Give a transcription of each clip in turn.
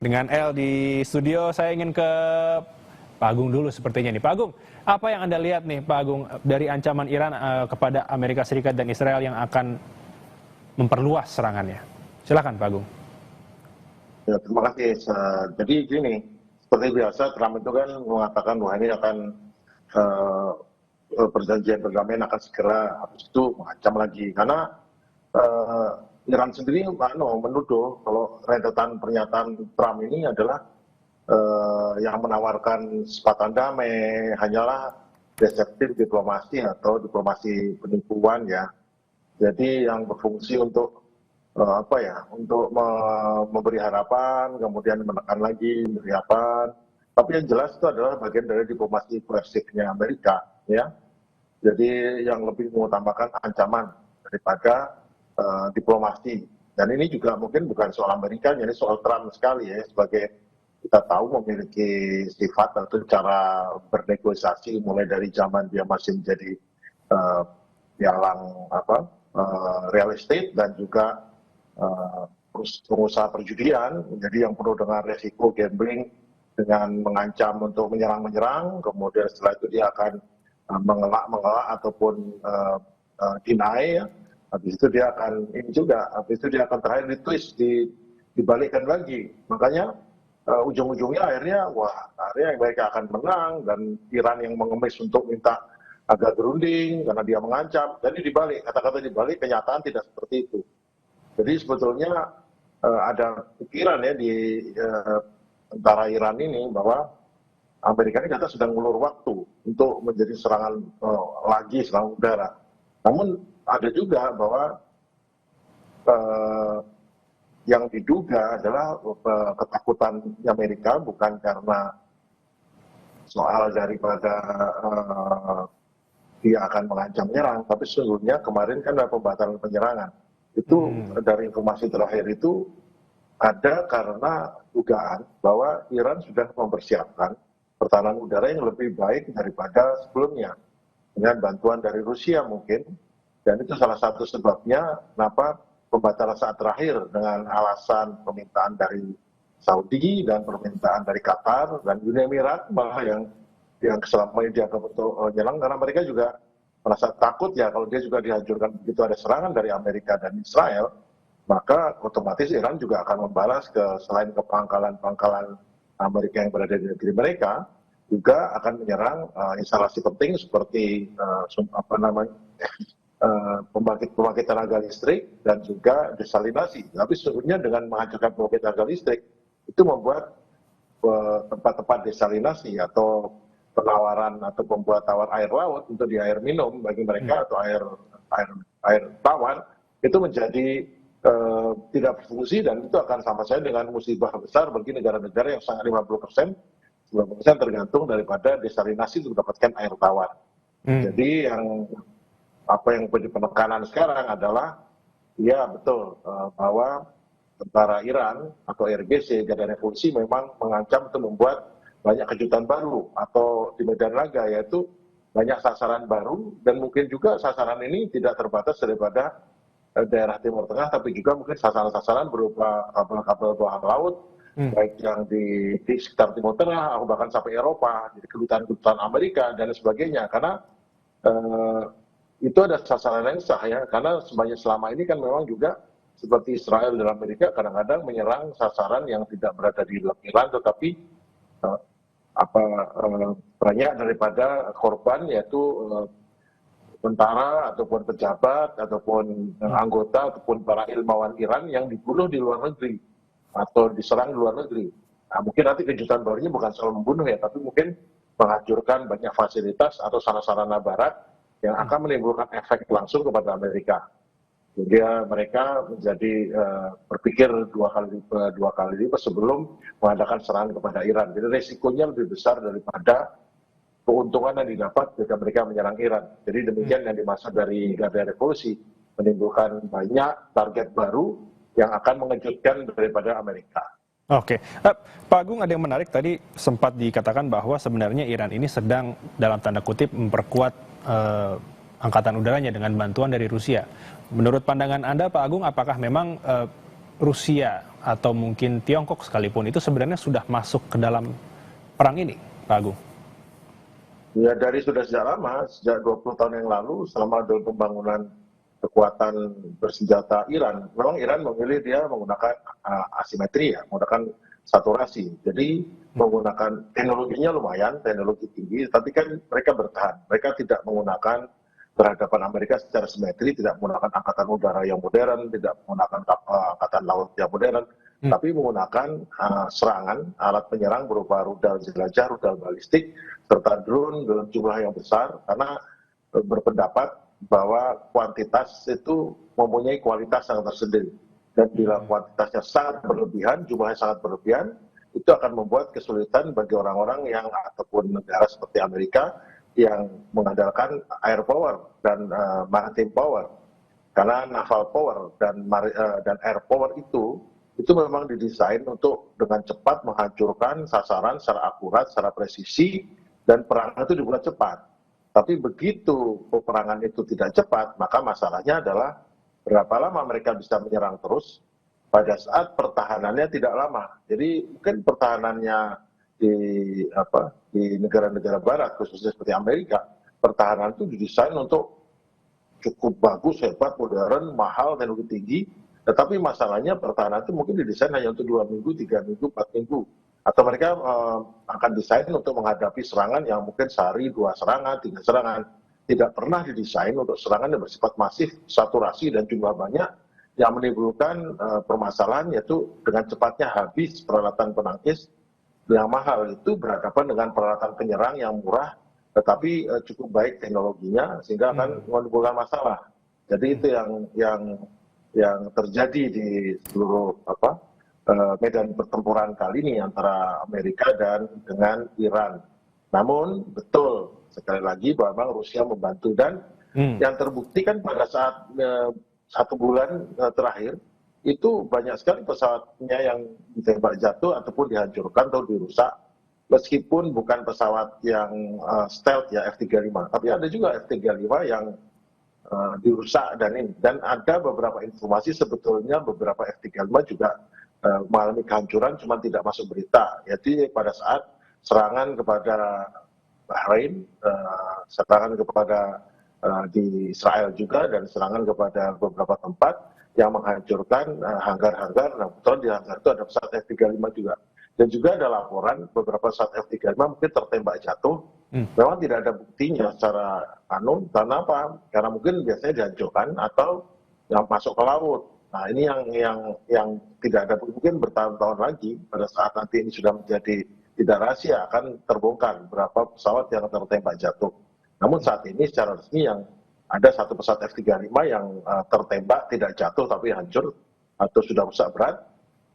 Dengan L di studio, saya ingin ke Pak Agung dulu sepertinya nih. Pak Agung, apa yang Anda lihat nih Pak Agung dari ancaman Iran kepada Amerika Serikat dan Israel yang akan memperluas serangannya? Silakan Pak Agung. Ya, terima kasih. Jadi gini, seperti biasa Trump itu kan mengatakan bahwa ini akan eh, perjanjian perdamaian akan segera, habis itu mengancam lagi. Karena eh, Iran sendiri menuduh kalau rentetan pernyataan Trump ini adalah yang menawarkan kesempatan damai hanyalah deceptif diplomasi atau diplomasi penipuan ya. Jadi yang berfungsi untuk untuk memberi harapan, kemudian menekan lagi, memberi harapan. Tapi yang jelas itu adalah bagian dari diplomasi koersifnya Amerika, ya. Jadi yang lebih mengutamakan ancaman daripada diplomasi. Dan ini juga mungkin bukan soal Amerika, ini soal Trump sekali ya, sebagai kita tahu memiliki sifat atau cara bernegosiasi mulai dari zaman dia masih menjadi pialang real estate dan juga pengusaha perjudian, jadi yang penuh dengan resiko gambling dengan mengancam untuk menyerang, kemudian setelah itu dia akan mengelak ataupun deny ya. Habis itu dia akan habis itu dia akan terakhir ditwist, dibalikkan lagi. Makanya ujung-ujungnya akhirnya mereka akan menang dan Iran yang mengemis untuk minta agak berunding karena dia mengancam. Jadi dibalik, kata-kata dibalik, kenyataan tidak seperti itu. Jadi sebetulnya ada pikiran ya di tentara Iran ini bahwa Amerika ini kata sedang mengulur waktu untuk menjadi serangan udara. Namun ada juga bahwa yang diduga adalah ketakutan Amerika bukan karena soal daripada dia akan mengancam menyerang, tapi sesungguhnya kemarin kan ada pembatalan penyerangan. Itu dari informasi terakhir itu ada karena dugaan bahwa Iran sudah mempersiapkan pertahanan udara yang lebih baik daripada sebelumnya dengan bantuan dari Rusia mungkin, dan itu salah satu sebabnya kenapa pembatalan saat terakhir dengan alasan permintaan dari Saudi dan permintaan dari Qatar dan Uni Emirat malah yang selama ini dianggap untuk menyerang, karena mereka juga merasa takut ya kalau dia juga dihancurkan begitu ada serangan dari Amerika dan Israel, maka otomatis Iran juga akan membalas selain ke pangkalan Amerika yang berada di negeri mereka, juga akan menyerang instalasi penting seperti pembangkit tenaga listrik dan juga desalinasi. Tapi sesungguhnya dengan menghancurkan pembangkit tenaga listrik itu membuat tempat-tempat desalinasi atau penawaran atau pembuat tawar air laut untuk di air minum bagi mereka atau air tawar itu menjadi tidak berfungsi, dan itu akan sama saja dengan musibah besar bagi negara-negara yang sangat 90% tergantung daripada desalinasi untuk mendapatkan air tawar. Jadi apa yang menjadi penekanan sekarang adalah ya betul bahwa tentara Iran atau RGC Garda Revolusi memang mengancam untuk membuat banyak kejutan baru atau di medan laga, yaitu banyak sasaran baru, dan mungkin juga sasaran ini tidak terbatas daripada daerah Timur Tengah, tapi juga mungkin sasaran-sasaran berupa kabel-kabel bawah laut, baik yang di sekitar Timur Tengah atau bahkan sampai Eropa, jadi kedutaan-kedutaan Amerika dan sebagainya. Karena itu ada sasaran yang sah ya, karena selama ini kan memang juga seperti Israel dan Amerika kadang-kadang menyerang sasaran yang tidak berada di Iran, tetapi banyak daripada korban yaitu tentara ataupun pejabat ataupun anggota ataupun para ilmuwan Iran yang dibunuh di luar negeri atau diserang di luar negeri. Nah, mungkin nanti kejutan barunya bukan soal membunuh ya, tapi mungkin menghancurkan banyak fasilitas atau sarana barat yang akan menimbulkan efek langsung kepada Amerika. Jadi mereka menjadi berpikir dua kali lipat sebelum mengadakan serangan kepada Iran. Jadi resikonya lebih besar daripada keuntungan yang didapat ketika mereka menyerang Iran. Jadi demikian yang dimaksud dari Garda Revolusi, menimbulkan banyak target baru yang akan mengejutkan daripada Amerika. Oke, Pak Agung, ada yang menarik tadi sempat dikatakan bahwa sebenarnya Iran ini sedang dalam tanda kutip memperkuat angkatan udaranya dengan bantuan dari Rusia. Menurut pandangan Anda, Pak Agung, apakah memang Rusia atau mungkin Tiongkok sekalipun itu sebenarnya sudah masuk ke dalam perang ini, Pak Agung? Ya dari sudah sejak lama, sejak 20 tahun yang lalu selama dalam pembangunan kekuatan bersenjata Iran, memang Iran memilih dia menggunakan asimetri ya, menggunakan saturasi. Jadi menggunakan teknologinya lumayan, teknologi tinggi, tapi kan mereka bertahan. Mereka tidak menggunakan berhadapan Amerika secara simetri, tidak menggunakan angkatan udara yang modern, tidak menggunakan angkatan laut yang modern, tapi menggunakan serangan alat penyerang berupa rudal jelajah, rudal balistik, serta drone dalam jumlah yang besar, karena berpendapat bahwa kuantitas itu mempunyai kualitas yang tersendiri. Dan bila kuantitasnya sangat berlebihan, jumlahnya sangat berlebihan, itu akan membuat kesulitan bagi orang-orang yang ataupun negara seperti Amerika yang mengandalkan air power dan maritime power. Karena naval power dan air power itu memang didesain untuk dengan cepat menghancurkan sasaran secara akurat, secara presisi, dan perang itu dibuat cepat. Tapi begitu peperangan itu tidak cepat, maka masalahnya adalah berapa lama mereka bisa menyerang terus pada saat pertahanannya tidak lama. Jadi mungkin pertahanannya di negara-negara barat, khususnya seperti Amerika, pertahanan itu didesain untuk cukup bagus, hebat, modern, mahal, teknologi tinggi. Tetapi masalahnya pertahanan itu mungkin didesain hanya untuk 2 minggu, 3 minggu, 4 minggu. Atau mereka akan desain untuk menghadapi serangan yang mungkin sehari 2 serangan, 3 serangan. Tidak pernah didesain untuk serangan yang bersifat masif, saturasi dan jumlah banyak yang menimbulkan permasalahan, yaitu dengan cepatnya habis peralatan penangkis yang mahal itu berhadapan dengan peralatan penyerang yang murah tetapi cukup baik teknologinya sehingga akan menimbulkan masalah. Jadi itu yang terjadi di seluruh medan pertempuran kali ini antara Amerika dan dengan Iran. Namun betul sekali lagi bahwa Rusia membantu dan yang terbukti kan pada saat 1 bulan terakhir itu banyak sekali pesawatnya yang ditembak jatuh ataupun dihancurkan atau dirusak, meskipun bukan pesawat yang stealth ya F-35, tapi ada juga F-35 yang dirusak dan ada beberapa informasi sebetulnya beberapa F-35 juga mengalami kehancuran, cuma tidak masuk berita. Jadi pada saat serangan kepada Bahrain, serangan kepada di Israel juga, dan serangan kepada beberapa tempat yang menghancurkan hanggar-hanggar. Nah, kebetulan di hanggar itu ada pesawat F-35 juga. Dan juga ada laporan beberapa pesawat F-35 mungkin tertembak jatuh. Memang tidak ada buktinya secara karena apa? Karena mungkin biasanya dihancurkan atau yang masuk ke laut. Nah, ini yang tidak ada, mungkin bertahun-tahun lagi pada saat nanti ini sudah menjadi tidak rahasia akan terbongkar berapa pesawat yang tertembak jatuh. Namun saat ini secara resmi yang ada 1 pesawat F-35 yang tertembak tidak jatuh tapi hancur atau sudah rusak berat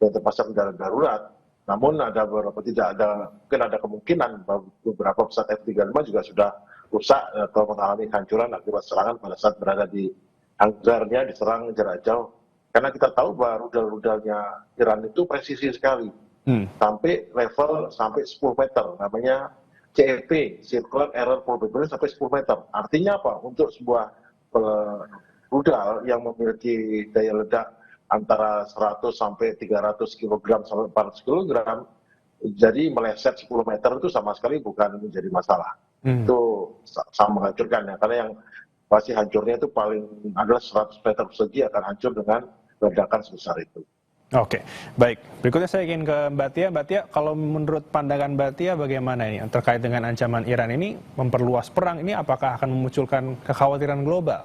dan terpasang kendaraan darurat. Namun ada beberapa mungkin ada kemungkinan bahwa beberapa pesawat F-35 juga sudah rusak atau mengalami hancuran akibat serangan pada saat berada di hanggarnya diserang jarak jauh. Karena kita tahu bahwa rudal-rudalnya Iran itu presisi sekali, sampai level sampai 10 meter, namanya CEP, Circular Error Probability, sampai 10 meter. Artinya apa? Untuk sebuah rudal yang memiliki daya ledak antara 100 sampai 300 kg sampai 400 kg, jadi meleset 10 meter itu sama sekali bukan menjadi masalah. Itu sama menghancurkan ya, karena yang pasti hancurnya itu paling adalah 100 meter persegi akan hancur dengan ledakan sebesar itu. Oke, baik. Berikutnya saya ingin ke Mbak Tia. Mbak Tia, kalau menurut pandangan Mbak Tia bagaimana ini terkait dengan ancaman Iran ini memperluas perang ini, apakah akan memunculkan kekhawatiran global?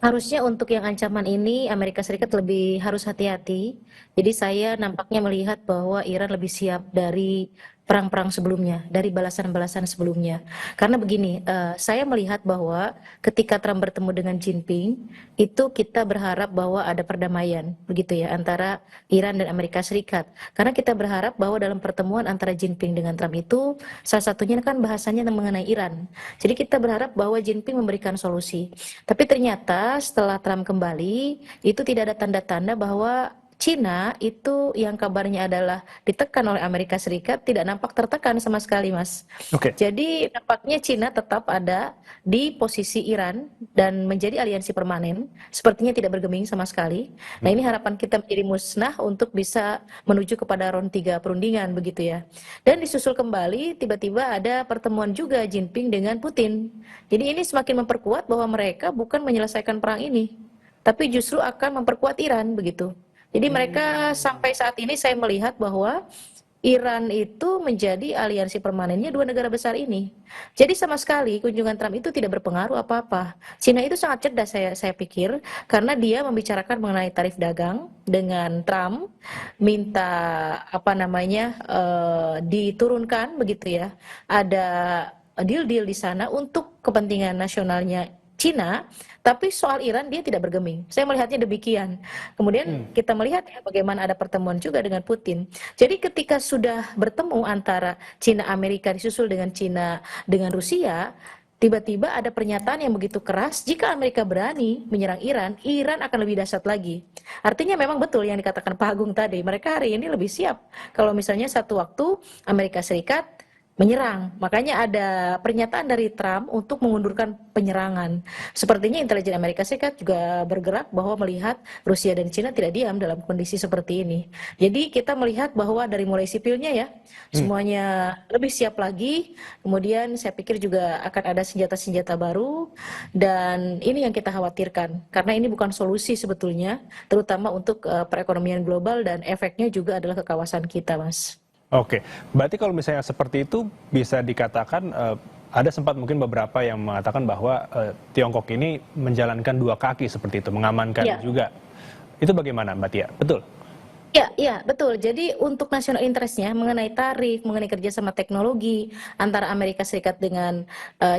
Harusnya untuk yang ancaman ini Amerika Serikat lebih harus hati-hati. Jadi saya nampaknya melihat bahwa Iran lebih siap dari perang-perang sebelumnya, dari balasan-balasan sebelumnya. Karena begini, saya melihat bahwa ketika Trump bertemu dengan Jinping, itu kita berharap bahwa ada perdamaian, begitu ya, antara Iran dan Amerika Serikat. Karena kita berharap bahwa dalam pertemuan antara Jinping dengan Trump itu, salah satunya kan bahasanya mengenai Iran. Jadi kita berharap bahwa Jinping memberikan solusi. Tapi ternyata setelah Trump kembali, itu tidak ada tanda-tanda bahwa Cina itu yang kabarnya adalah ditekan oleh Amerika Serikat tidak nampak tertekan sama sekali, Mas. Oke. Jadi nampaknya Cina tetap ada di posisi Iran dan menjadi aliansi permanen, sepertinya tidak bergeming sama sekali. Nah, ini harapan kita menjadi musnah untuk bisa menuju kepada round 3 perundingan begitu ya. Dan disusul kembali tiba-tiba ada pertemuan juga Jinping dengan Putin. Jadi ini semakin memperkuat bahwa mereka bukan menyelesaikan perang ini, tapi justru akan memperkuat Iran begitu. Jadi mereka sampai saat ini saya melihat bahwa Iran itu menjadi aliansi permanennya dua negara besar ini. Jadi sama sekali kunjungan Trump itu tidak berpengaruh apa-apa. Cina itu sangat cerdas saya pikir karena dia membicarakan mengenai tarif dagang dengan Trump, minta apa namanya diturunkan begitu ya. Ada deal-deal di sana untuk kepentingan nasionalnya Cina, tapi soal Iran dia tidak bergeming. Saya melihatnya demikian. Kemudian kita melihat ya bagaimana ada pertemuan juga dengan Putin. Jadi ketika sudah bertemu antara Cina Amerika disusul dengan Cina dengan Rusia, tiba-tiba ada pernyataan yang begitu keras, jika Amerika berani menyerang Iran, Iran akan lebih dahsyat lagi. Artinya memang betul yang dikatakan Pak Agung tadi, mereka hari ini lebih siap. Kalau misalnya satu waktu Amerika Serikat menyerang. Makanya ada pernyataan dari Trump untuk mengundurkan penyerangan. Sepertinya intelijen Amerika Serikat juga bergerak bahwa melihat Rusia dan Cina tidak diam dalam kondisi seperti ini. Jadi kita melihat bahwa dari mulai sipilnya ya, semuanya lebih siap lagi. Kemudian saya pikir juga akan ada senjata-senjata baru dan ini yang kita khawatirkan. Karena ini bukan solusi sebetulnya, terutama untuk perekonomian global dan efeknya juga adalah ke kawasan kita, Mas. Oke, berarti kalau misalnya seperti itu bisa dikatakan ada sempat mungkin beberapa yang mengatakan bahwa Tiongkok ini menjalankan dua kaki seperti itu, mengamankan Ya. juga. Itu bagaimana Mbak Tia? Betul? Ya, betul. Jadi untuk national interest-nya mengenai tarif, mengenai kerjasama teknologi antara Amerika Serikat dengan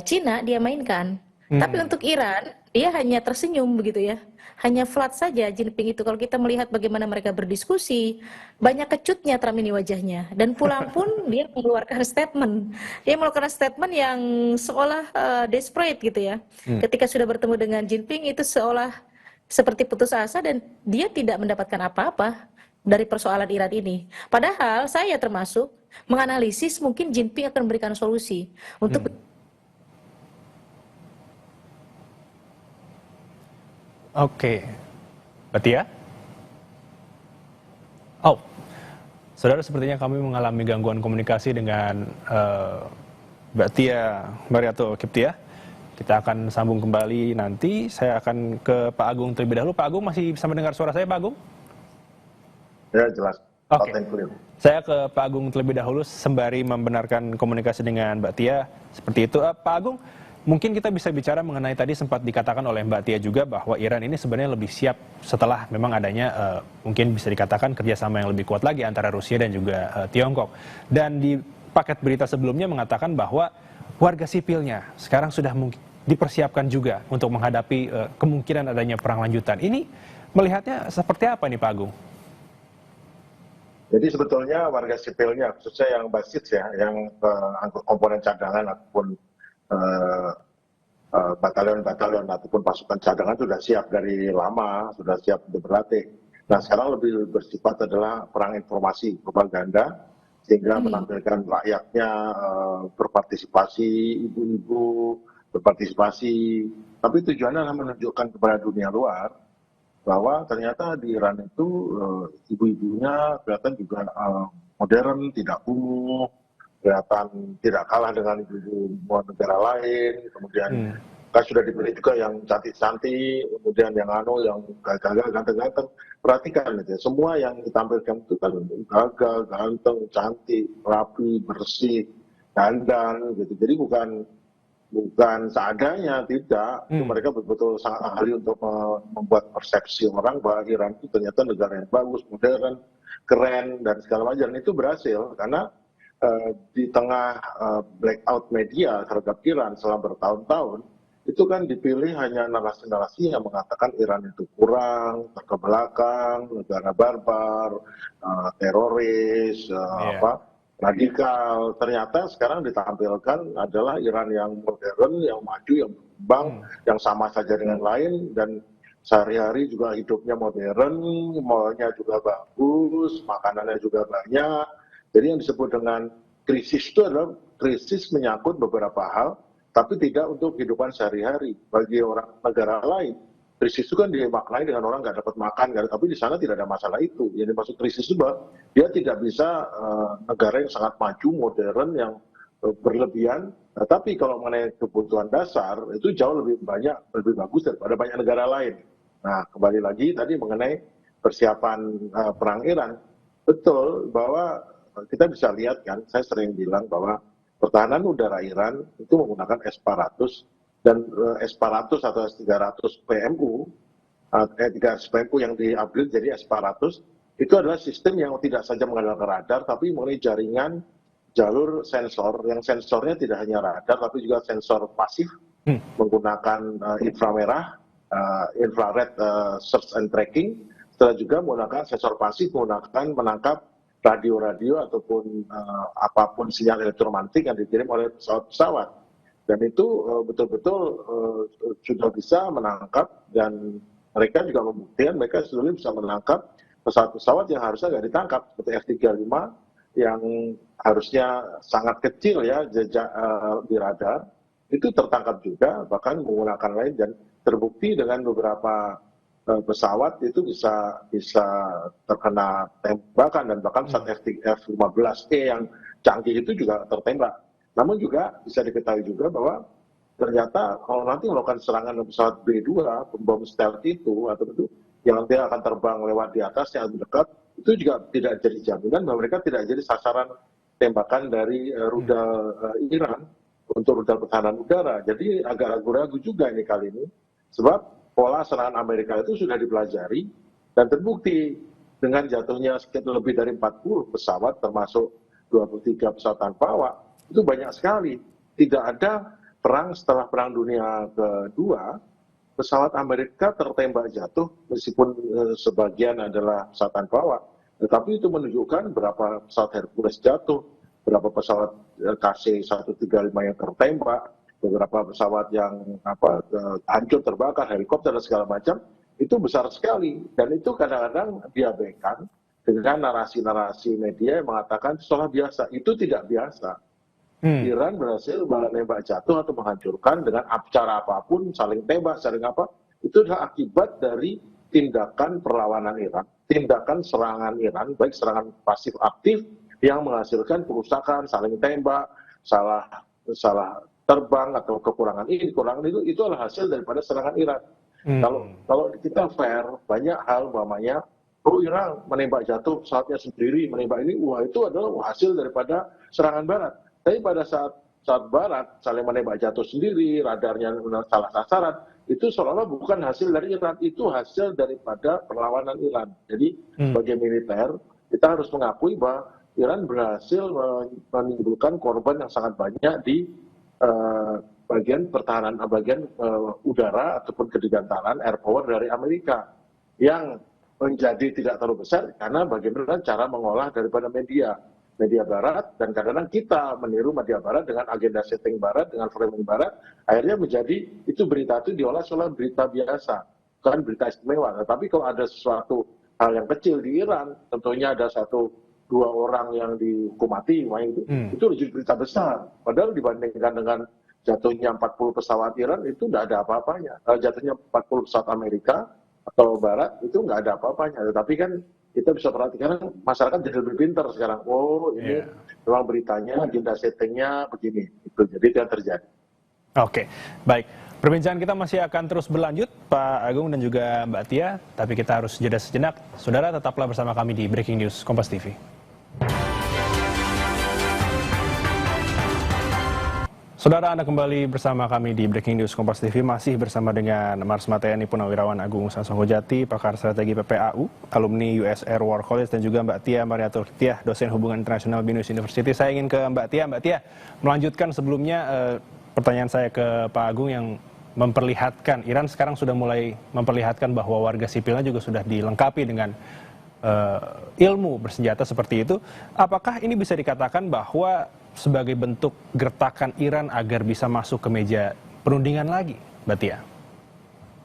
Cina, dia mainkan. Tapi untuk Iran, dia hanya tersenyum begitu ya. Hanya flat saja Jinping itu. Kalau kita melihat bagaimana mereka berdiskusi, banyak kecutnya Trump ini wajahnya. Dan pulang pun dia mengeluarkan statement. Dia mengeluarkan statement yang seolah desperate gitu ya. Ketika sudah bertemu dengan Jinping itu seolah seperti putus asa dan dia tidak mendapatkan apa-apa dari persoalan Iran ini. Padahal saya termasuk menganalisis mungkin Jinping akan memberikan solusi untuk Oke, Mbak Tia? Oh, saudara sepertinya kami mengalami gangguan komunikasi dengan Mbak Tia Mariato Kiptia. Kita akan sambung kembali nanti. Saya akan ke Pak Agung terlebih dahulu. Pak Agung masih bisa mendengar suara saya, Pak Agung? Ya, jelas. Oke. Loud and clear. Saya ke Pak Agung terlebih dahulu sembari membenarkan komunikasi dengan Mbak Tia. Seperti itu. Pak Agung, mungkin kita bisa bicara mengenai tadi sempat dikatakan oleh Mbak Tia juga bahwa Iran ini sebenarnya lebih siap setelah memang adanya mungkin bisa dikatakan kerjasama yang lebih kuat lagi antara Rusia dan juga Tiongkok. Dan di paket berita sebelumnya mengatakan bahwa warga sipilnya sekarang sudah dipersiapkan juga untuk menghadapi kemungkinan adanya perang lanjutan. Ini melihatnya seperti apa nih Pak Agung? Jadi sebetulnya warga sipilnya, khususnya yang basis ya, yang komponen cadangan ataupun batalion-batalion ataupun pasukan cadangan sudah siap dari lama, sudah siap untuk berlatih. Nah sekarang lebih bersifat adalah perang informasi, propaganda, sehingga menampilkan rakyatnya berpartisipasi, ibu-ibu berpartisipasi, tapi tujuannya adalah menunjukkan kepada dunia luar bahwa ternyata di Iran itu ibu-ibunya kelihatan juga modern, tidak kumuh, kelihatan tidak kalah dengan ibu-ibu negara lain, kemudian kan sudah dipilih juga yang cantik-cantik, kemudian yang yang gagah, ganteng-ganteng. Perhatikan gitu ya, semua yang ditampilkan itu kan gagah, ganteng, cantik, rapi, bersih, dandan gitu. Jadi bukan seadanya, tidak. Itu mereka betul-betul sangat ahli untuk membuat persepsi orang bahwa Iran itu ternyata negara yang bagus, modern, keren, dan segala macam. Itu berhasil karena di tengah blackout media terhadap Iran selama bertahun-tahun, itu kan dipilih hanya narasi-narasi yang mengatakan Iran itu kurang, terkebelakang, negara barbar, teroris, radikal. Ternyata sekarang ditampilkan adalah Iran yang modern, yang maju, yang berkembang, yang sama saja dengan lain, dan sehari-hari juga hidupnya modern, mallnya juga bagus, makanannya juga banyak. Jadi yang disebut dengan krisis itu adalah krisis menyangkut beberapa hal, tapi tidak untuk kehidupan sehari-hari. Bagi orang negara lain, krisis itu kan dimaknai dengan orang nggak dapat makan, tapi di sana tidak ada masalah itu. Yang dimaksud krisis itu bahwa dia tidak bisa negara yang sangat maju, modern, yang berlebihan. Tapi kalau mengenai kebutuhan dasar, itu jauh lebih banyak, lebih bagus daripada banyak negara lain. Nah, kembali lagi tadi mengenai persiapan perang Iran, betul bahwa kita bisa lihat kan, saya sering bilang bahwa pertahanan udara Iran itu menggunakan S-400 dan S-400 atau S-300 PMU, 300 PMU yang di-upgrade jadi S-400, itu adalah sistem yang tidak saja mengandalkan radar, tapi mengenai jaringan jalur sensor, yang sensornya tidak hanya radar, tapi juga sensor pasif, menggunakan inframerah, infrared search and tracking, setelah juga menggunakan sensor pasif, menangkap radio-radio ataupun apapun sinyal elektromagnetik yang dikirim oleh pesawat-pesawat. Dan itu betul-betul sudah bisa menangkap, dan mereka juga membuktikan mereka sudah bisa menangkap pesawat-pesawat yang harusnya nggak ditangkap, seperti F-35 yang harusnya sangat kecil ya jejak di radar, itu tertangkap juga, bahkan menggunakan lain, dan terbukti dengan beberapa pesawat itu bisa terkena tembakan, dan bahkan saat F-15E yang canggih itu juga tertembak. Namun juga bisa diketahui juga bahwa ternyata kalau nanti melakukan serangan pesawat B-2, bom stealth itu, atau itu yang nanti akan terbang lewat di atas yang lebih dekat, itu juga tidak jadi jaminan bahwa mereka tidak jadi sasaran tembakan dari rudal Iran untuk rudal pertahanan udara. Jadi agak ragu-ragu juga ini kali ini, sebab pola serangan Amerika itu sudah dipelajari dan terbukti dengan jatuhnya sekitar lebih dari 40 pesawat, termasuk 23 pesawat tanpa awak. Itu banyak sekali. Tidak ada perang setelah Perang Dunia Kedua, pesawat Amerika tertembak jatuh, meskipun sebagian adalah pesawat tanpa awak. Tetapi itu menunjukkan berapa pesawat Hercules jatuh, berapa pesawat KC-135 yang tertembak, beberapa pesawat yang hancur terbakar, helikopter dan segala macam, itu besar sekali. Dan itu kadang-kadang diabaikan dengan narasi-narasi media yang mengatakan seolah biasa. Itu tidak biasa. Iran berhasil menembak jatuh atau menghancurkan dengan cara apapun, saling tembak, saling apa, itu adalah akibat dari tindakan perlawanan Iran, tindakan serangan Iran, baik serangan pasif aktif yang menghasilkan kerusakan, saling tembak, salah terbang atau kekurangan ini, kekurangan itu adalah hasil daripada serangan Iran. Kalau kita fair, banyak hal umpamanya, Iran menembak jatuh pesawatnya sendiri, menembak ini, wah itu adalah hasil daripada serangan Barat. Tapi pada saat Barat saling menembak jatuh sendiri, radarnya salah sasaran, itu seolah-olah bukan hasil dari Iran, itu hasil daripada perlawanan Iran. Jadi sebagai militer, kita harus mengakui bahwa Iran berhasil menimbulkan korban yang sangat banyak di bagian pertahanan, bagian udara ataupun kedirgantara air power dari Amerika, yang menjadi tidak terlalu besar karena bagaimana cara mengolah daripada media Barat, dan kadang-kadang kita meniru media Barat dengan agenda setting Barat, dengan framing Barat, akhirnya menjadi itu berita itu diolah seolah berita biasa, bukan berita istimewa. Tapi kalau ada sesuatu hal yang kecil di Iran, tentunya ada 1-2 orang yang dihukum mati, itu jadi berita besar. Padahal dibandingkan dengan jatuhnya 40 pesawat Iran, itu tidak ada apa-apanya. Jatuhnya 40 pesawat Amerika atau Barat, itu nggak ada apa-apanya. Tetapi kan kita bisa perhatikan masyarakat jadi lebih pintar sekarang. Oh ini memang beritanya, agenda settingnya begini. Jadi itu yang terjadi. Oke, baik. Perbincangan kita masih akan terus berlanjut, Pak Agung dan juga Mbak Tia. Tapi kita harus jeda sejenak. Saudara, tetaplah bersama kami di Breaking News Kompas TV. Saudara, Anda kembali bersama kami di Breaking News Kompas TV, masih bersama dengan Marsma TNI Purnawirawan Agung Sasongkojati, pakar strategi PPAU, alumni US Air War College, dan juga Mbak Tia Mariatul Tiah, dosen hubungan internasional BINUS University. Saya ingin ke Mbak Tia melanjutkan sebelumnya pertanyaan saya ke Pak Agung yang memperlihatkan, Iran sekarang sudah mulai memperlihatkan bahwa warga sipilnya juga sudah dilengkapi dengan ilmu bersenjata seperti itu. Apakah ini bisa dikatakan bahwa sebagai bentuk gertakan Iran agar bisa masuk ke meja perundingan lagi, Mbak Tia?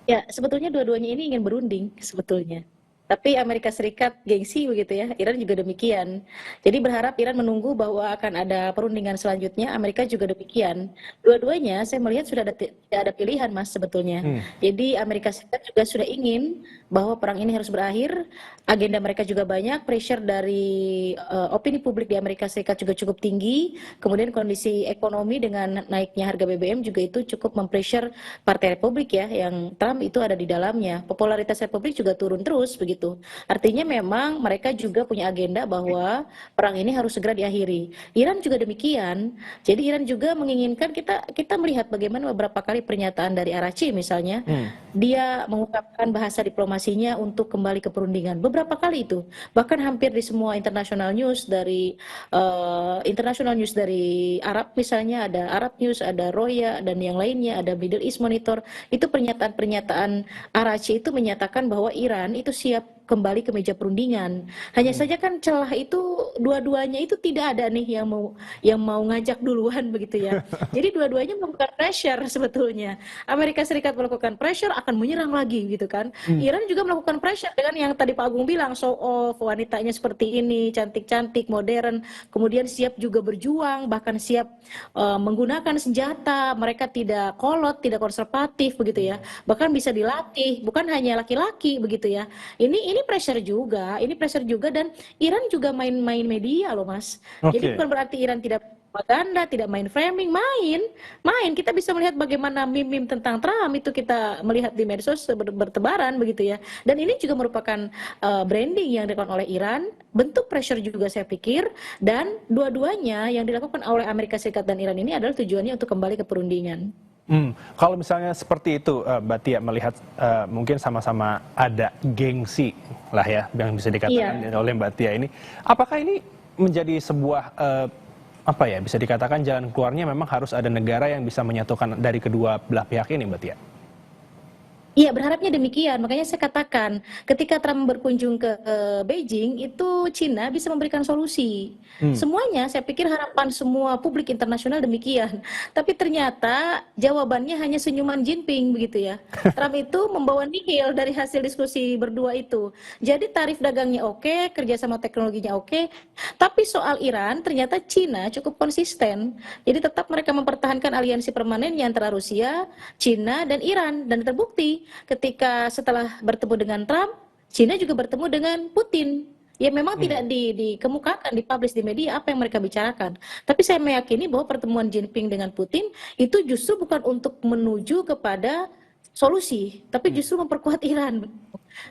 Ya, sebetulnya dua-duanya ini ingin berunding sebetulnya. Tapi Amerika Serikat gengsi begitu ya, Iran juga demikian. Jadi berharap Iran menunggu bahwa akan ada perundingan selanjutnya, Amerika juga demikian. Dua-duanya saya melihat sudah tidak ada pilihan Mas sebetulnya. Hmm. Jadi Amerika Serikat juga sudah ingin bahwa perang ini harus berakhir. Agenda mereka juga banyak, pressure dari opini publik di Amerika Serikat juga cukup tinggi. Kemudian kondisi ekonomi dengan naiknya harga BBM juga itu cukup mempressure Partai Republik ya, yang Trump itu ada di dalamnya. Popularitas Republik juga turun terus begitu. Artinya memang mereka juga punya agenda bahwa perang ini harus segera diakhiri. Iran juga demikian. Jadi Iran juga menginginkan kita melihat bagaimana beberapa kali pernyataan dari Araghchi misalnya, dia mengungkapkan bahasa diplomasinya untuk kembali ke perundingan. Beberapa kali itu, bahkan hampir di semua international news dari Arab misalnya, ada Arab News, ada Roya dan yang lainnya, ada Middle East Monitor, itu pernyataan-pernyataan Araghchi itu menyatakan bahwa Iran itu siap kembali ke meja perundingan. Hanya saja kan celah itu dua-duanya itu tidak ada nih yang mau ngajak duluan begitu ya. Jadi dua-duanya melakukan pressure sebetulnya. Amerika Serikat melakukan pressure akan menyerang lagi gitu kan. Iran juga melakukan pressure dengan yang tadi Pak Agung bilang, show off, wanitanya seperti ini, cantik-cantik, modern, kemudian siap juga berjuang, bahkan siap menggunakan senjata, mereka tidak kolot, tidak konservatif begitu ya. Bahkan bisa dilatih, bukan hanya laki-laki begitu ya. Ini pressure juga dan Iran juga main-main media loh Mas. Jadi Oke. bukan berarti Iran tidak propaganda, tidak main framing, main. Kita bisa melihat bagaimana meme-meme tentang Trump itu kita melihat di medsos bertebaran begitu ya. Dan ini juga merupakan branding yang dilakukan oleh Iran, bentuk pressure juga saya pikir, dan dua-duanya yang dilakukan oleh Amerika Serikat dan Iran ini adalah tujuannya untuk kembali ke perundingan. Kalau misalnya seperti itu, Mbak Tia melihat mungkin sama-sama ada gengsi lah ya yang bisa dikatakan Iya. oleh Mbak Tia ini. Apakah ini menjadi sebuah apa ya bisa dikatakan jalan keluarnya memang harus ada negara yang bisa menyatukan dari kedua belah pihak ini, Mbak Tia? Iya, berharapnya demikian. Makanya saya katakan, ketika Trump berkunjung ke Beijing, itu Cina bisa memberikan solusi. Semuanya, saya pikir harapan semua publik internasional demikian. Tapi ternyata jawabannya hanya senyuman Jinping, begitu ya. Trump itu membawa nihil dari hasil diskusi berdua itu. Jadi tarif dagangnya oke, kerjasama teknologinya oke, tapi soal Iran, ternyata Cina cukup konsisten. Jadi tetap mereka mempertahankan aliansi permanennya antara Rusia, Cina, dan Iran. Dan terbukti ketika setelah bertemu dengan Trump, Cina juga bertemu dengan Putin. Ya memang tidak dikemukakan, dipublish di media apa yang mereka bicarakan. Tapi saya meyakini bahwa pertemuan Jinping dengan Putin itu justru bukan untuk menuju kepada solusi, tapi justru memperkuat Iran.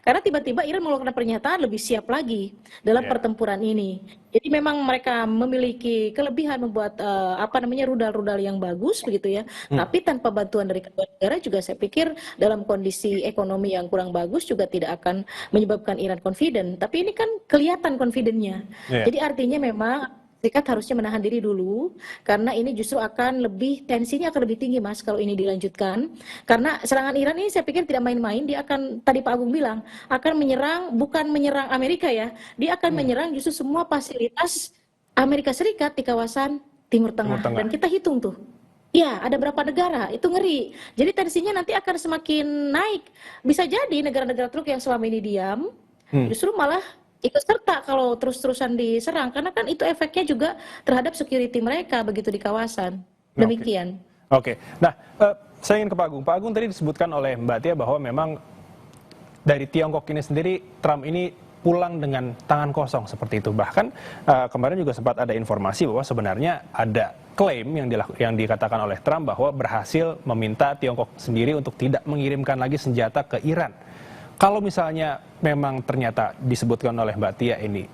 Karena tiba-tiba Iran melakukan pernyataan lebih siap lagi dalam Ya. pertempuran ini. Jadi memang mereka memiliki kelebihan membuat rudal-rudal yang bagus begitu ya. Tapi tanpa bantuan dari kedua negara juga saya pikir dalam kondisi ekonomi yang kurang bagus juga tidak akan menyebabkan Iran confident. Tapi ini kan kelihatan confidentnya. Iya. Jadi artinya memang Serikat harusnya menahan diri dulu karena ini justru akan tensinya akan lebih tinggi Mas kalau ini dilanjutkan. Karena serangan Iran ini saya pikir tidak main-main, dia akan tadi Pak Agung bilang akan menyerang bukan menyerang Amerika ya. Dia akan menyerang justru semua fasilitas Amerika Serikat di kawasan Timur Timur Tengah Tengah. dan kita hitung tuh. Ya, ada berapa negara? Itu ngeri. Jadi tensinya nanti akan semakin naik. Bisa jadi negara-negara Turk yang selama ini diam, justru malah ikut serta kalau terus-terusan diserang. Karena kan itu efeknya juga terhadap security mereka begitu di kawasan. Oke. Demikian. Oke. Nah, saya ingin ke Pak Agung. Pak Agung tadi disebutkan oleh Mbak Tia bahwa memang dari Tiongkok ini sendiri, Trump ini pulang dengan tangan kosong seperti itu. Bahkan kemarin juga sempat ada informasi bahwa sebenarnya ada klaim yang dikatakan oleh Trump bahwa berhasil meminta Tiongkok sendiri untuk tidak mengirimkan lagi senjata ke Iran. Kalau misalnya memang ternyata disebutkan oleh Mbak Tia ini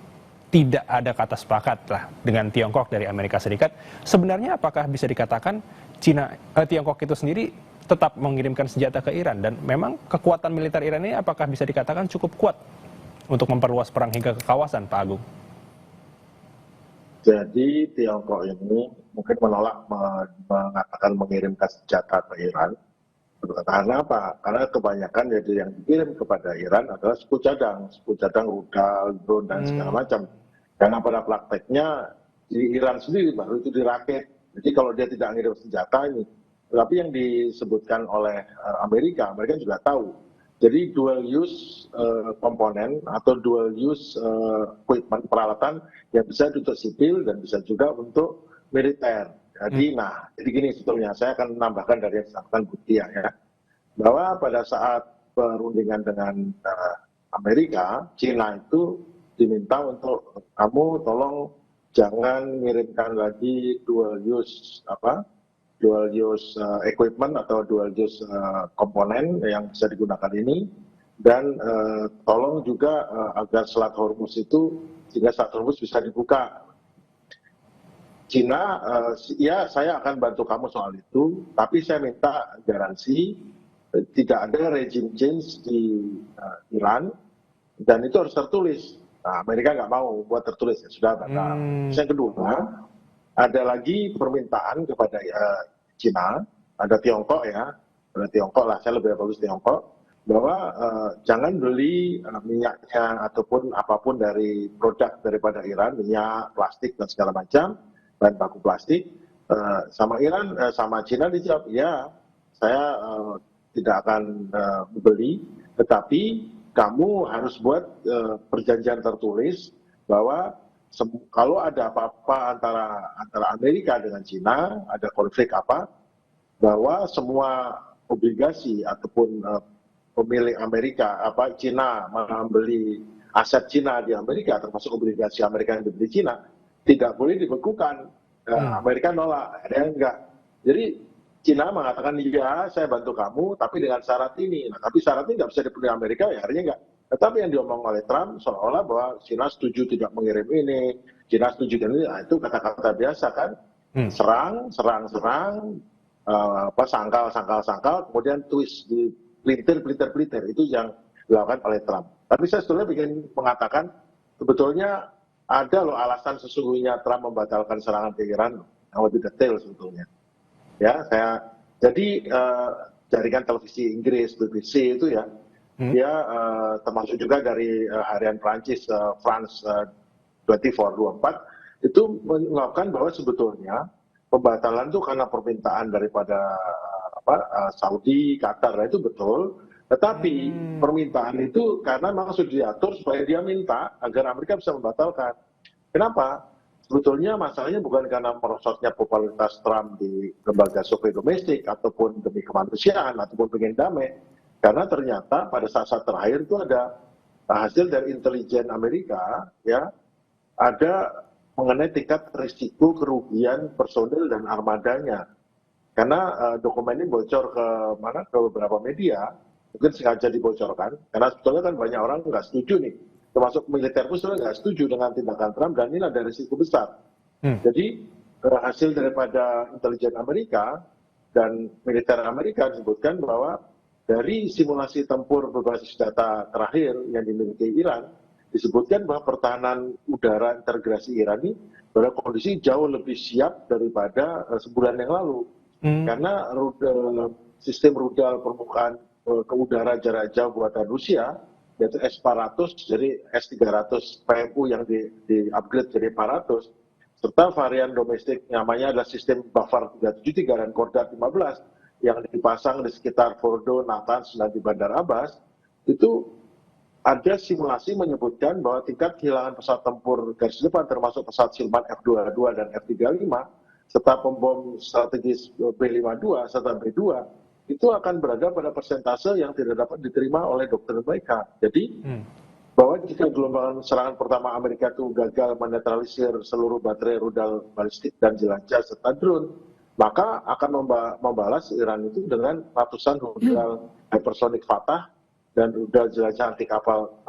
tidak ada kata sepakat lah dengan Tiongkok dari Amerika Serikat, sebenarnya apakah bisa dikatakan Tiongkok itu sendiri tetap mengirimkan senjata ke Iran dan memang kekuatan militer Iran ini apakah bisa dikatakan cukup kuat untuk memperluas perang hingga ke kawasan, Pak Agung? Jadi Tiongkok ini mungkin menolak mengatakan mengirimkan senjata ke Iran. Karena apa? Karena kebanyakan jadi yang dikirim kepada Iran adalah suku cadang rudal, drone dan segala macam. Karena pada prakteknya di Iran sendiri baru itu dirakit. Jadi kalau dia tidak mengirim senjata ini, Tapi yang disebutkan oleh Amerika juga tahu. Jadi dual use komponen atau dual use equipment peralatan yang bisa untuk sipil dan bisa juga untuk militer. Jadi jadi gini sebetulnya saya akan menambahkan dari yang disampaikan Butia ya, bahwa pada saat perundingan dengan Amerika, Cina itu diminta untuk kamu tolong jangan mengirimkan lagi dual use equipment atau dual use komponen yang bisa digunakan ini, dan tolong juga agar Selat Hormuz itu, sehingga Selat Hormuz bisa dibuka. Cina, ya saya akan bantu kamu soal itu, tapi saya minta garansi tidak ada regime change di Iran, dan itu harus tertulis. Nah, Amerika nggak mau buat tertulis, ya sudah batal. Yang kedua, ada lagi permintaan kepada Cina, ada Tiongkok ya, ada Tiongkok lah, saya lebih bagus Tiongkok, bahwa jangan beli minyaknya ataupun apapun dari produk daripada Iran, minyak, plastik dan segala macam, bahan baku plastik, sama Iran, sama Cina dijawab, ya saya tidak akan membeli, tetapi kamu harus buat perjanjian tertulis bahwa kalau ada apa-apa antara Amerika dengan Cina, ada konflik apa, bahwa semua obligasi ataupun pemilik Amerika, Cina membeli aset Cina di Amerika, termasuk obligasi Amerika yang dibeli Cina, tidak boleh dibekukan. Amerika nolak, ada yang enggak. Jadi Cina mengatakan, iya saya bantu kamu, tapi dengan syarat ini. Nah, tapi syarat ini nggak bisa dipenuhi Amerika, ya akhirnya enggak. Tetapi yang diomong oleh Trump seolah-olah bahwa Cina setuju tidak mengirim ini, Cina setuju dan ini, nah, itu kata-kata biasa kan, serang, sangkal, kemudian twist di pelintir, itu yang dilakukan oleh Trump. Tapi saya sebetulnya ingin mengatakan, sebetulnya ada loh alasan sesungguhnya Trump membatalkan serangan ke Iran yang lebih detail sebetulnya. Ya, jadi jaringan televisi Inggris, BBC itu ya, dia termasuk juga dari harian Prancis, France 24 itu mengungkapkan bahwa sebetulnya pembatalan itu karena permintaan daripada Saudi, Qatar, itu betul. Tetapi permintaan itu karena memang sudah diatur supaya dia minta agar Amerika bisa membatalkan. Kenapa? Sebetulnya masalahnya bukan karena merosotnya popularitas Trump di lembaga survei domestik ataupun demi kemanusiaan ataupun pengen damai. Karena ternyata pada saat-saat terakhir itu ada hasil dari intelijen Amerika, ya, ada mengenai tingkat risiko kerugian personil dan armadanya. Karena dokumen ini bocor ke beberapa media, mungkin sengaja dibocorkan, karena sebetulnya kan banyak orang nggak setuju nih, termasuk militer pun sebenarnya nggak setuju dengan tindakan Trump, dan ini ada risiko besar. Jadi hasil daripada intelijen Amerika dan militer Amerika disebutkan bahwa dari simulasi tempur berbasis data terakhir yang dimiliki Iran, disebutkan bahwa pertahanan udara integrasi Iran ini pada kondisi jauh lebih siap daripada sebulan yang lalu. Karena sistem rudal permukaan ke udara jarak jauh buatan Rusia, yaitu S-400, jadi S-300 PMU yang di-upgrade jadi 400, serta varian domestik namanya adalah sistem Bafar 373 dan Kordat 15 yang dipasang di sekitar Fordo, Natanz, dan di Bandar Abbas, itu ada simulasi menyebutkan bahwa tingkat kehilangan pesawat tempur garis depan termasuk pesawat Silman F-22 dan F-35 serta pembom strategis B-52 serta B-2 itu akan berada pada persentase yang tidak dapat diterima oleh doktrin mereka. Jadi bahwa jika gelombang serangan pertama Amerika itu gagal menetralisir seluruh baterai rudal balistik dan jelajah serta drone, maka akan membalas Iran itu dengan ratusan rudal hypersonic Fatah dan rudal jelajah anti kapal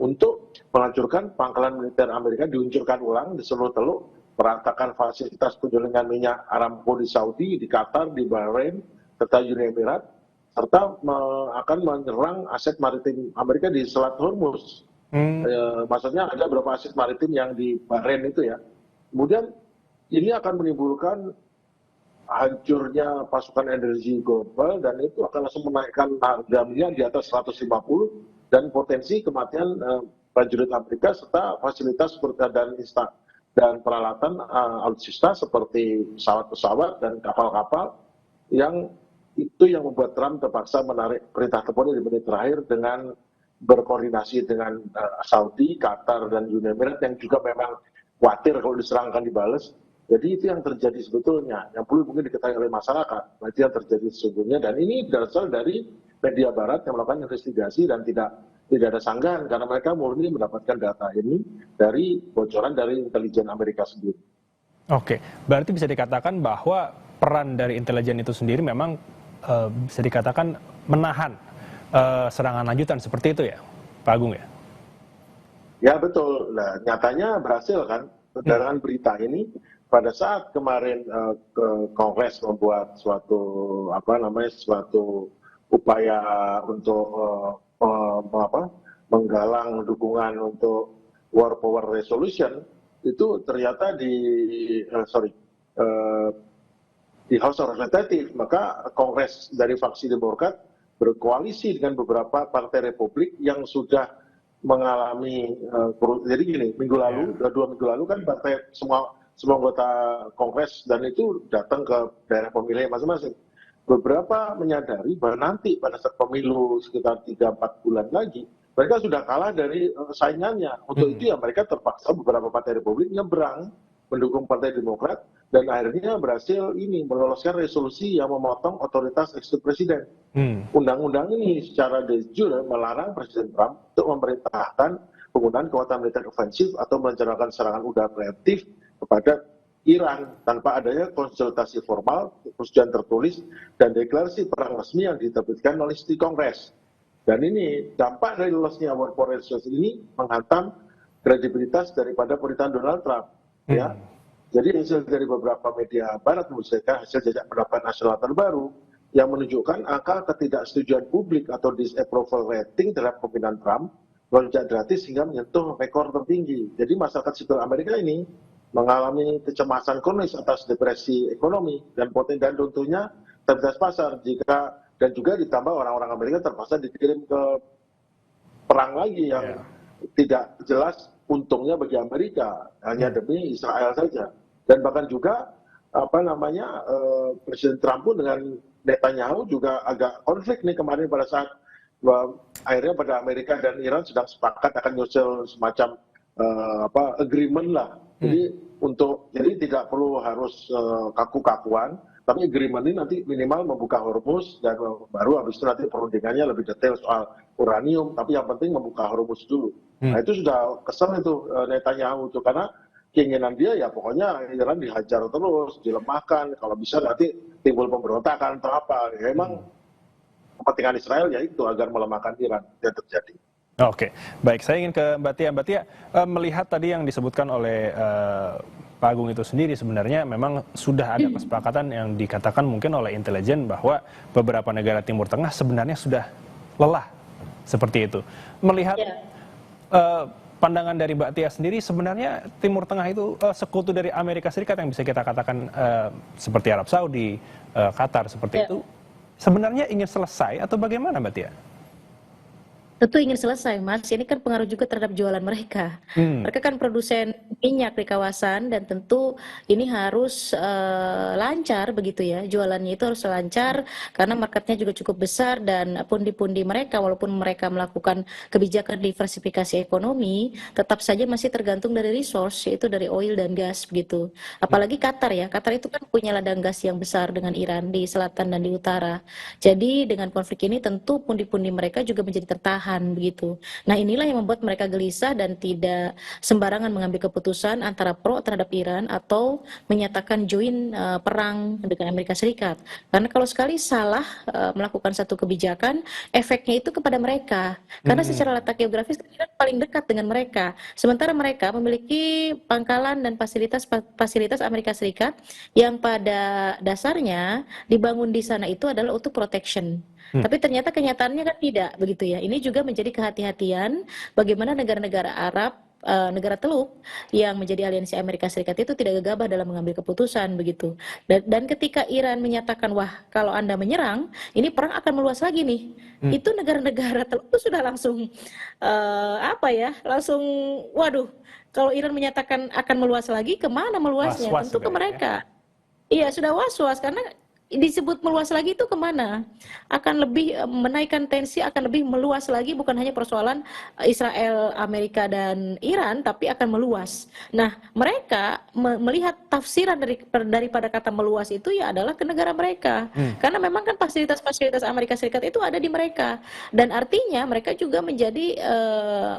untuk menghancurkan pangkalan militer Amerika, diluncurkan ulang di seluruh teluk, meratakan fasilitas penjualan minyak Aramco di Saudi, di Qatar, di Bahrain, serta Uni Emirat, serta akan menyerang aset maritim Amerika di Selat Hormuz. Maksudnya ada beberapa aset maritim yang di Bahrain itu ya. Kemudian ini akan menimbulkan hancurnya pasukan energi global dan itu akan langsung menaikkan harga minyak di atas 150 dan potensi kematian prajurit Amerika serta fasilitas dan peralatan alutsista seperti pesawat-pesawat dan kapal-kapal yang itu yang membuat Trump terpaksa menarik perintah tersebut di menit terakhir dengan berkoordinasi dengan Saudi, Qatar, dan Uni Emirat yang juga memang khawatir kalau diserangkan dibalas. Jadi itu yang terjadi sebetulnya, yang perlu mungkin diketahui oleh masyarakat. Nah, itu yang terjadi sesungguhnya, dan ini berasal dari media barat yang melakukan investigasi dan tidak ada sanggahan karena mereka murni mendapatkan data ini dari bocoran dari intelijen Amerika sendiri. Oke, berarti bisa dikatakan bahwa peran dari intelijen itu sendiri memang bisa dikatakan menahan serangan lanjutan seperti itu ya, Pak Agung ya? Ya betul. Nah, nyatanya berhasil kan dengan berita ini pada saat kemarin ke Kongres membuat suatu suatu upaya untuk menggalang dukungan untuk War Power Resolution itu ternyata di House of Representatives, maka Kongres dari fraksi Demokrat berkoalisi dengan beberapa partai Republik yang sudah mengalami jadi gini, dua minggu lalu kan partai semua anggota Kongres dan itu datang ke daerah pemilih masing-masing. Beberapa menyadari bahwa nanti pada saat pemilu sekitar 3-4 bulan lagi, mereka sudah kalah dari saingannya. Untuk itu ya mereka terpaksa beberapa partai Republik nyebrang mendukung Partai Demokrat dan akhirnya berhasil meloloskan resolusi yang memotong otoritas eksekutif presiden. Undang-undang ini secara de jure melarang Presiden Trump untuk memerintahkan penggunaan kekuatan militer ofensif atau merencanakan serangan udara preemptif kepada Iran tanpa adanya konsultasi formal, persetujuan tertulis, dan deklarasi perang resmi yang diterbitkan oleh Kongres. Dan ini dampak dari lolosnya War Power Resolution ini menghantam kredibilitas daripada pemerintahan Donald Trump. Ya, jadi hasil dari beberapa media barat menunjukkan hasil jajak pendapat nasional terbaru yang menunjukkan angka ketidaksetujuan publik atau disapproval rating terhadap pemerintahan Trump melonjak gratis hingga menyentuh rekor tertinggi. Jadi masyarakat sipil Amerika ini mengalami kecemasan kronis atas depresi ekonomi dan tentunya stabilitas pasar dan juga ditambah orang-orang Amerika terpaksa dikirim ke perang lagi yang tidak jelas untungnya bagi Amerika hanya demi Israel saja. Dan bahkan juga Presiden Trump pun dengan Netanyahu juga agak konflik nih kemarin pada saat akhirnya pada Amerika dan Iran sedang sepakat akan nyusul semacam agreement lah. Jadi tidak perlu harus kaku-kakuan, tapi agreement ini nanti minimal membuka Hormuz dan baru habis itu nanti perundingannya lebih detail soal uranium, tapi yang penting membuka Hormuz dulu. Nah itu sudah kesel itu Netanyahu itu karena keinginan dia ya pokoknya Iran dihajar terus, dilemahkan, kalau bisa nanti timbul pemberontakan atau apa. Ya, memang kepentingan Israel ya itu agar melemahkan Iran yang terjadi. Oke, baik. Saya ingin ke Mbak Tia. Mbak Tia, melihat tadi yang disebutkan oleh Pak Agung itu sendiri sebenarnya memang sudah ada kesepakatan yang dikatakan mungkin oleh intelijen bahwa beberapa negara Timur Tengah sebenarnya sudah lelah seperti itu. Melihat pandangan dari Mbak Tia sendiri, sebenarnya Timur Tengah itu sekutu dari Amerika Serikat yang bisa kita katakan seperti Arab Saudi, Qatar seperti itu, sebenarnya ingin selesai atau bagaimana Mbak Tia? Tentu ingin selesai, Mas. Ini kan pengaruh juga terhadap jualan mereka. Mereka kan produsen minyak di kawasan dan tentu ini harus lancar begitu ya. Jualannya itu harus lancar karena marketnya juga cukup besar dan pundi-pundi mereka walaupun mereka melakukan kebijakan diversifikasi ekonomi, tetap saja masih tergantung dari resource yaitu dari oil dan gas begitu. Apalagi Qatar ya. Qatar itu kan punya ladang gas yang besar dengan Iran di selatan dan di utara. Jadi dengan konflik ini tentu pundi-pundi mereka juga menjadi tertahan begitu. Nah inilah yang membuat mereka gelisah dan tidak sembarangan mengambil keputusan antara pro terhadap Iran atau menyatakan join perang dengan Amerika Serikat. Karena kalau sekali salah melakukan satu kebijakan, efeknya itu kepada mereka. Karena secara letak geografis Iran paling dekat dengan mereka. Sementara mereka memiliki pangkalan dan fasilitas Amerika Serikat yang pada dasarnya dibangun di sana itu adalah untuk protection. Tapi ternyata kenyataannya kan tidak begitu ya. Ini juga menjadi kehati-hatian bagaimana negara-negara Arab, negara Teluk yang menjadi aliansi Amerika Serikat itu tidak gegabah dalam mengambil keputusan begitu. Dan ketika Iran menyatakan wah kalau Anda menyerang, ini perang akan meluas lagi nih. Itu negara-negara Teluk itu sudah langsung langsung waduh, kalau Iran menyatakan akan meluas lagi, kemana meluasnya? Tentu ke mereka. Iya sudah was-was karena disebut meluas lagi itu kemana? Akan lebih menaikkan tensi, akan lebih meluas lagi, bukan hanya persoalan Israel, Amerika, dan Iran, tapi akan meluas. Nah, mereka melihat tafsiran daripada kata meluas itu ya adalah ke negara mereka. Karena memang kan fasilitas-fasilitas Amerika Serikat itu ada di mereka. Dan artinya mereka juga menjadi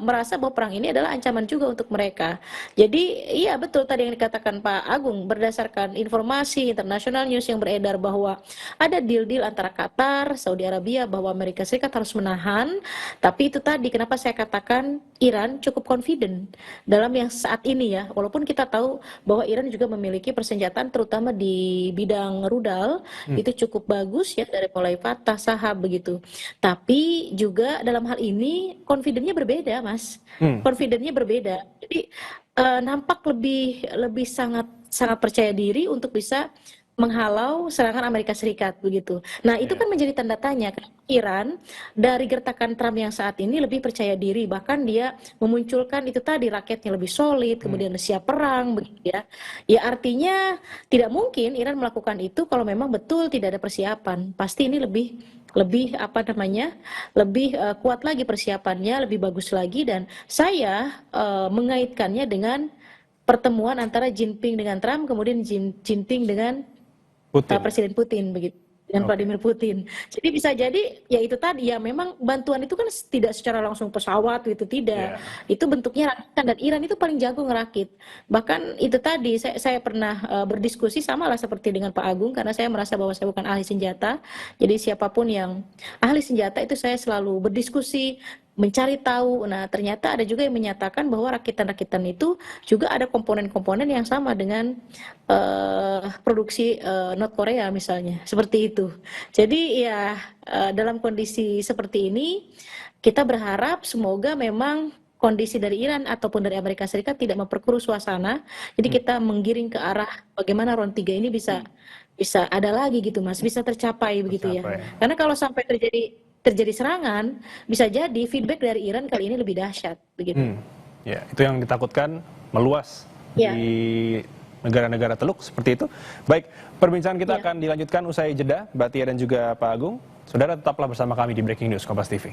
merasa bahwa perang ini adalah ancaman juga untuk mereka. Jadi iya betul tadi yang dikatakan Pak Agung, berdasarkan informasi international news yang beredar bahwa ada deal-deal antara Qatar, Saudi Arabia bahwa Amerika Serikat harus menahan, tapi itu tadi kenapa saya katakan Iran cukup confident dalam yang saat ini ya, walaupun kita tahu bahwa Iran juga memiliki persenjataan terutama di bidang rudal itu cukup bagus ya dari mulai Fatah, Sahab begitu. Tapi juga dalam hal ini confident-nya berbeda, Mas. Confident-nya berbeda. Jadi nampak lebih sangat percaya diri untuk bisa menghalau serangan Amerika Serikat begitu. Nah, itu kan menjadi tanda tanya kenapa Iran dari gertakan Trump yang saat ini lebih percaya diri, bahkan dia memunculkan itu tadi raketnya lebih solid, kemudian siap perang begitu ya. Ya artinya tidak mungkin Iran melakukan itu kalau memang betul tidak ada persiapan. Pasti ini lebih apa namanya? Lebih kuat lagi persiapannya, lebih bagus lagi dan saya mengaitkannya dengan pertemuan antara Jinping dengan Trump, kemudian Jinping dengan Presiden Putin begitu dengan Vladimir Putin. Jadi bisa jadi ya itu tadi ya memang bantuan itu kan tidak secara langsung pesawat itu tidak. Itu bentuknya rakitan dan Iran itu paling jago ngerakit. Bahkan itu tadi saya pernah berdiskusi sama lah seperti dengan Pak Agung karena saya merasa bahwa saya bukan ahli senjata. Jadi siapapun yang ahli senjata itu saya selalu berdiskusi mencari tahu. Nah, ternyata ada juga yang menyatakan bahwa rakitan-rakitan itu juga ada komponen-komponen yang sama dengan produksi North Korea misalnya, seperti itu. Jadi ya dalam kondisi seperti ini kita berharap semoga memang kondisi dari Iran ataupun dari Amerika Serikat tidak memperkeruh suasana. Jadi kita menggiring ke arah bagaimana round 3 ini bisa ada lagi gitu Mas, bisa tercapai begitu ya. Karena kalau sampai terjadi serangan, bisa jadi feedback dari Iran kali ini lebih dahsyat begitu. Ya, itu yang ditakutkan meluas di negara-negara Teluk seperti itu. Baik, perbincangan kita akan dilanjutkan usai jeda, Mbak Tia dan juga Pak Agung. Saudara tetaplah bersama kami di Breaking News Kompas TV.